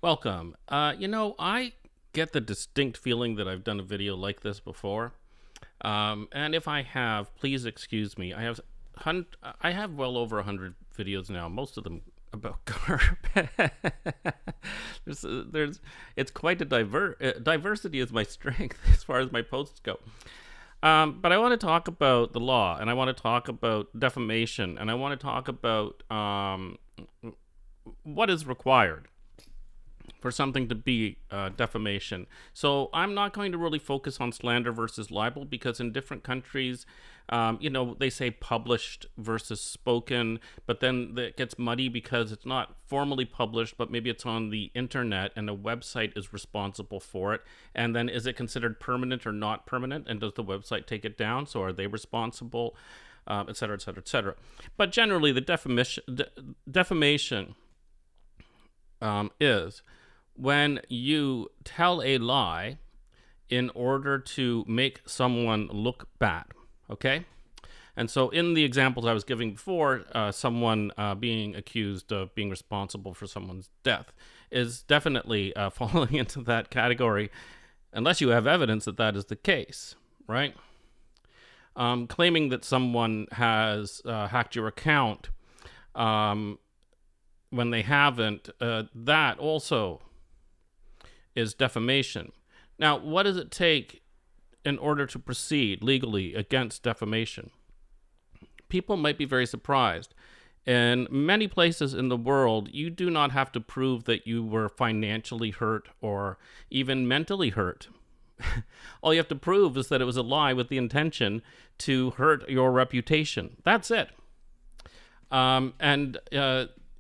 Welcome. I get the distinct feeling that I've done a video like this before. And if I have, please excuse me. I have well over 100 videos now, most of them about garbage. It's quite a diversity is my strength as far as my posts go. But I want to talk about the law, and I want to talk about defamation, and I want to talk about what is required for something to be defamation. So I'm not going to really focus on slander versus libel because in different countries, they say published versus spoken, but then it gets muddy because it's not formally published, but maybe it's on the internet and a website is responsible for it. And then is it considered permanent or not permanent? And does the website take it down? So are they responsible? Et cetera, et cetera, et cetera. But generally, the defamation is when you tell a lie in order to make someone look bad, okay? And so in the examples I was giving before, someone being accused of being responsible for someone's death is definitely falling into that category, unless you have evidence that that is the case, right? Claiming that someone has hacked your account when they haven't, that also is defamation. Now, what does it take in order to proceed legally against defamation? People might be very surprised. In many places in the world, you do not have to prove that you were financially hurt or even mentally hurt. All you have to prove is that it was a lie with the intention to hurt your reputation. That's it.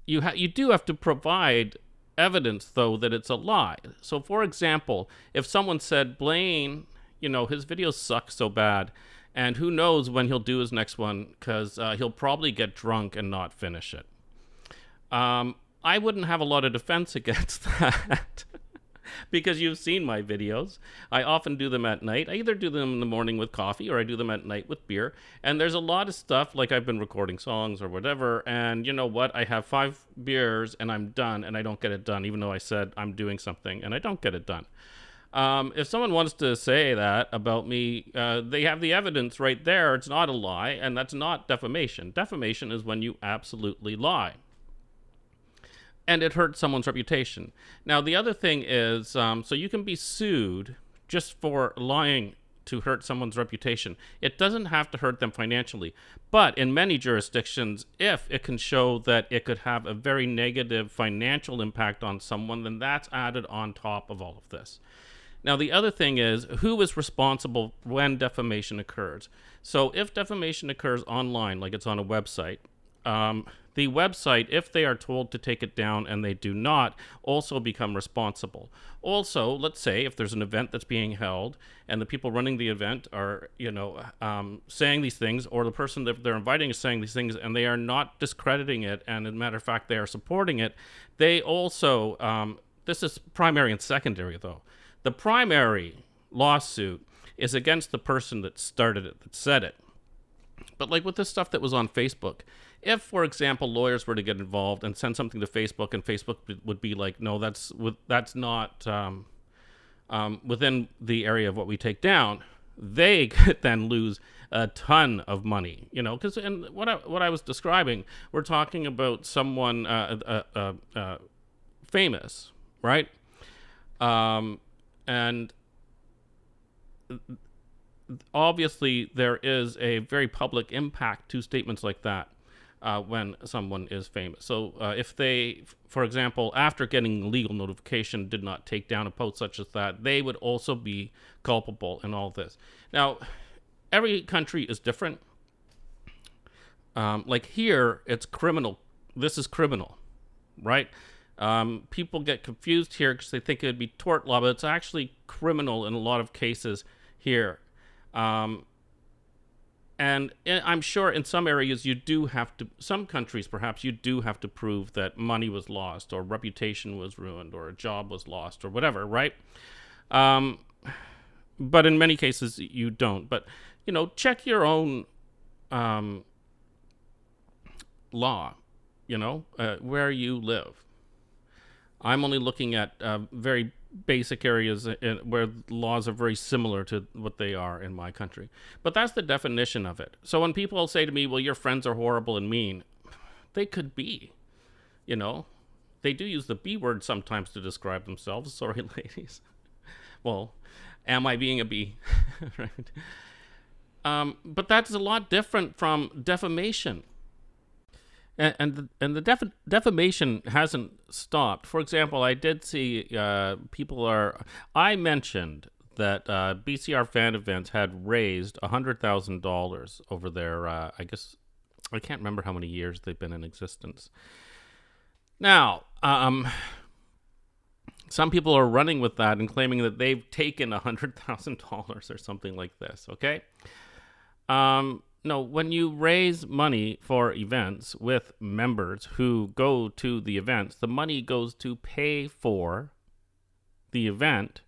You do have to provide evidence, though, that it's a lie. So, for example, if someone said, Blaine, his videos suck so bad, and who knows when he'll do his next one, because he'll probably get drunk and not finish it. I wouldn't have a lot of defense against that. Because you've seen my videos. I often do them at night. I either do them in the morning with coffee or I do them at night with beer. And there's a lot of stuff, like I've been recording songs or whatever, and you know what? I have 5 beers and I'm done, and I don't get it done, even though I said I'm doing something and I don't get it done. If someone wants to say that about me, they have the evidence right there. It's not a lie, and that's not defamation. Defamation is when you absolutely lie and it hurts someone's reputation. Now, the other thing is, so you can be sued just for lying to hurt someone's reputation. It doesn't have to hurt them financially. But in many jurisdictions, if it can show that it could have a very negative financial impact on someone, then that's added on top of all of this. Now, the other thing is, who is responsible when defamation occurs? So if defamation occurs online, like it's on a website, the website, if they are told to take it down and they do not, also become responsible. Also, let's say if there's an event that's being held and the people running the event are, saying these things, or the person that they're inviting is saying these things and they are not discrediting it, and as a matter of fact, they are supporting it, they also, this is primary and secondary though. The primary lawsuit is against the person that started it, that said it. But like with this stuff that was on Facebook, if, for example, lawyers were to get involved and send something to Facebook, and Facebook would be like, no, that's not within the area of what we take down, they could then lose a ton of money, because what I was describing, we're talking about someone famous, right? And obviously there is a very public impact to statements like that when someone is famous. So if they, for example, after getting legal notification, did not take down a post such as that, they would also be culpable in all this. Now, every country is different. Like here, it's criminal. This is criminal, right? People get confused here because they think it would be tort law, but it's actually criminal in a lot of cases here. And I'm sure in some areas you do have to, some countries perhaps, you do have to prove that money was lost or reputation was ruined or a job was lost or whatever, right? But in many cases you don't. But, check your own law, where you live. I'm only looking at very basic areas where laws are very similar to what they are in my country. But that's the definition of it. So when people say to me, well, your friends are horrible and mean, they could be, you know. They do use the B word sometimes to describe themselves. Sorry, ladies. Well, am I being a B? Right. But that's a lot different from defamation. And the defamation hasn't stopped. For example, I did see I mentioned that BCR fan events had raised $100,000 over their, I guess, I can't remember how many years they've been in existence. Now, some people are running with that and claiming that they've taken $100,000 or something like this, okay? No, when you raise money for events with members who go to the events, the money goes to pay for the event.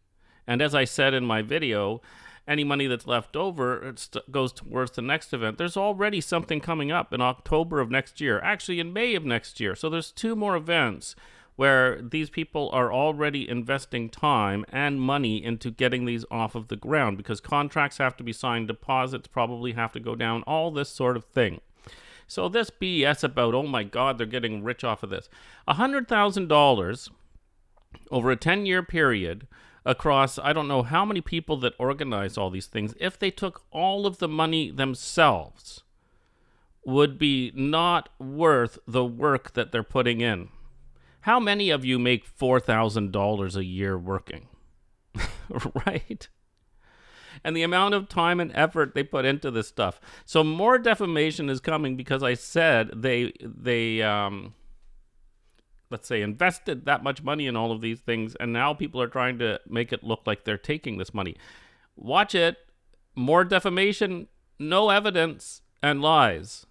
And as I said in my video, any money that's left over goes towards the next event. There's already something coming up in October of next year, actually in May of next year. So there's 2 more events where these people are already investing time and money into getting these off of the ground, because contracts have to be signed, deposits probably have to go down, all this sort of thing. So this BS about, oh my God, they're getting rich off of this. $100,000 over a 10-year period across, I don't know how many people that organize all these things, if they took all of the money themselves, would be not worth the work that they're putting in. How many of you make $4,000 a year working? Right? And the amount of time and effort they put into this stuff. So more defamation is coming because I said they let's say, invested that much money in all of these things, and now people are trying to make it look like they're taking this money. Watch it. More defamation, no evidence, and lies.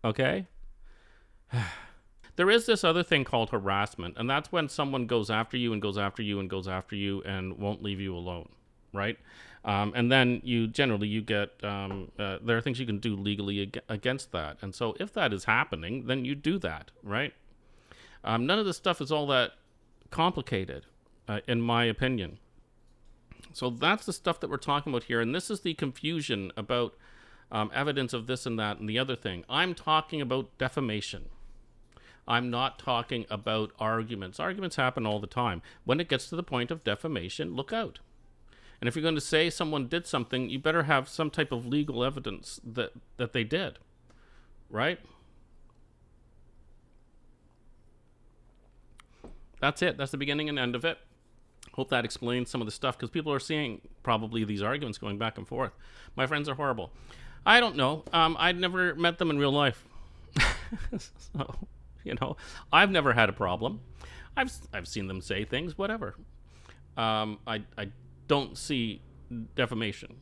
Okay? There is this other thing called harassment, and that's when someone goes after you and goes after you and goes after you and won't leave you alone, right? And then you get, there are things you can do legally against that. And so if that is happening, then you do that, right? None of this stuff is all that complicated, in my opinion. So that's the stuff that we're talking about here, and this is the confusion about evidence of this and that and the other thing. I'm talking about defamation. I'm not talking about arguments. Arguments happen all the time. When it gets to the point of defamation, look out. And if you're going to say someone did something, you better have some type of legal evidence that they did, right? That's it. That's the beginning and end of it. Hope that explains some of the stuff, because people are seeing probably these arguments going back and forth. My friends are horrible. I don't know. I'd never met them in real life. So, I've never had a problem. I've seen them say things, whatever. I don't see defamation.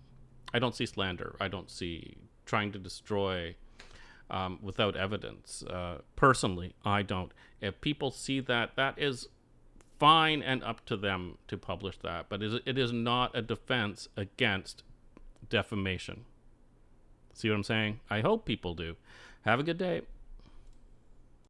I don't see slander. I don't see trying to destroy without evidence. Personally, I don't. If people see that, that is fine and up to them to publish that. But it is not a defense against defamation. See what I'm saying? I hope people do. Have a good day.